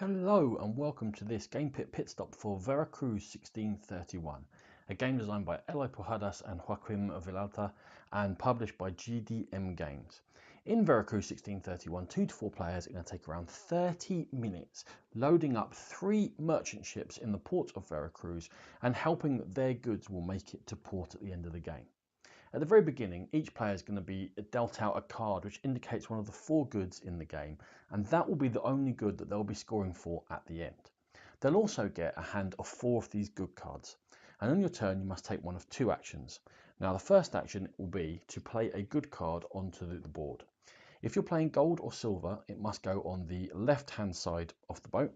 Hello and welcome to this Game Pit Stop for Veracruz 1631, a game designed by Eloi Pujadas and Joaquim Vilalta and published by GDM Games. In Veracruz 1631, 2 to 4 players are going to take around 30 minutes loading up 3 merchant ships in the port of Veracruz and helping that their goods will make it to port at the end of the game. At the very beginning, each player is going to be dealt out a card which indicates one of the 4 goods in the game, and that will be the only good that they'll be scoring for at the end. They'll also get a hand of 4 of these good cards, and on your turn you must take one of 2 actions. Now the first action will be to play a good card onto the board. If you're playing gold or silver, it must go on the left hand side of the boat.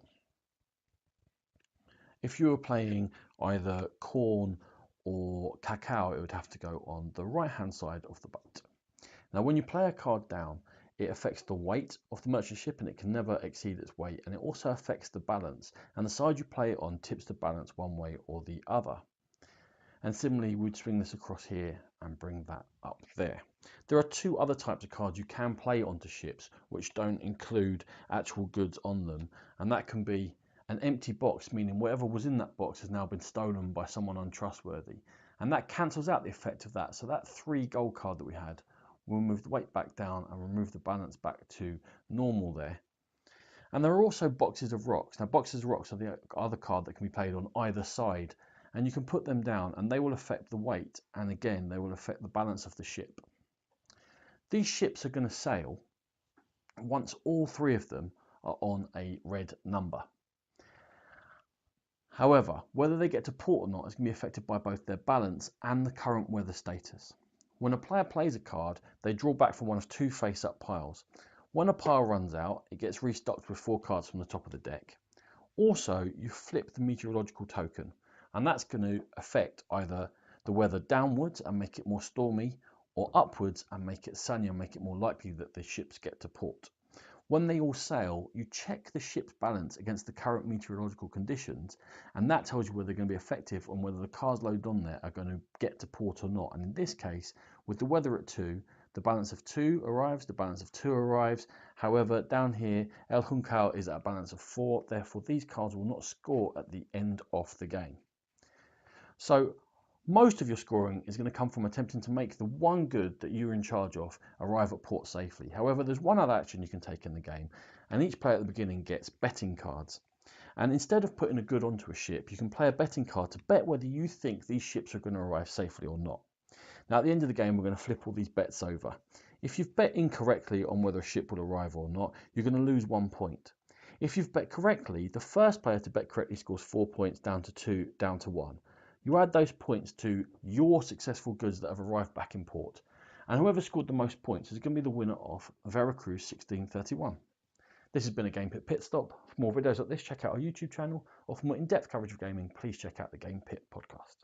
If you were playing either corn or cacao, it would have to go on the right hand side of the boat. Now when you play a card down, it affects the weight of the merchant ship and it can never exceed its weight, and it also affects the balance, and the side you play it on tips the balance one way or the other. And similarly, we'd swing this across here and bring that up there. There are 2 other types of cards you can play onto ships which don't include actual goods on them, and that can be an empty box, meaning whatever was in that box has now been stolen by someone untrustworthy, and that cancels out the effect of that. So that 3 gold card that we had will move the weight back down and remove the balance back to normal there. And there are also boxes of rocks. Now boxes of rocks are the other card that can be played on either side, and you can put them down and they will affect the weight, and again they will affect the balance of the ship. These ships are going to sail once all 3 of them are on a red number. However, whether they get to port or not is going to be affected by both their balance and the current weather status. When a player plays a card, they draw back from one of 2 face-up piles. When a pile runs out, it gets restocked with 4 cards from the top of the deck. Also, you flip the meteorological token, and that's going to affect either the weather downwards and make it more stormy, or upwards and make it sunny and make it more likely that the ships get to port. When they all sail, you check the ship's balance against the current meteorological conditions, and that tells you whether they're going to be effective and whether the cards loaded on there are going to get to port or not. And in this case, with the weather at 2, the balance of 2 arrives, the balance of 2 arrives. However, down here, El Juncal is at a balance of 4, therefore these cards will not score at the end of the game. So most of your scoring is going to come from attempting to make the one good that you're in charge of arrive at port safely. However, there's one other action you can take in the game, and each player at the beginning gets betting cards. And instead of putting a good onto a ship, you can play a betting card to bet whether you think these ships are going to arrive safely or not. Now at the end of the game, we're going to flip all these bets over. If you've bet incorrectly on whether a ship will arrive or not, you're going to lose 1 point. If you've bet correctly, the first player to bet correctly scores 4 points, down to 2, down to 1. You add those points to your successful goods that have arrived back in port, and whoever scored the most points is going to be the winner of Veracruz 1631. This has been a Game Pit Stop. For more videos like this, check out our YouTube channel, or for more in-depth coverage of gaming, please check out the Game Pit podcast.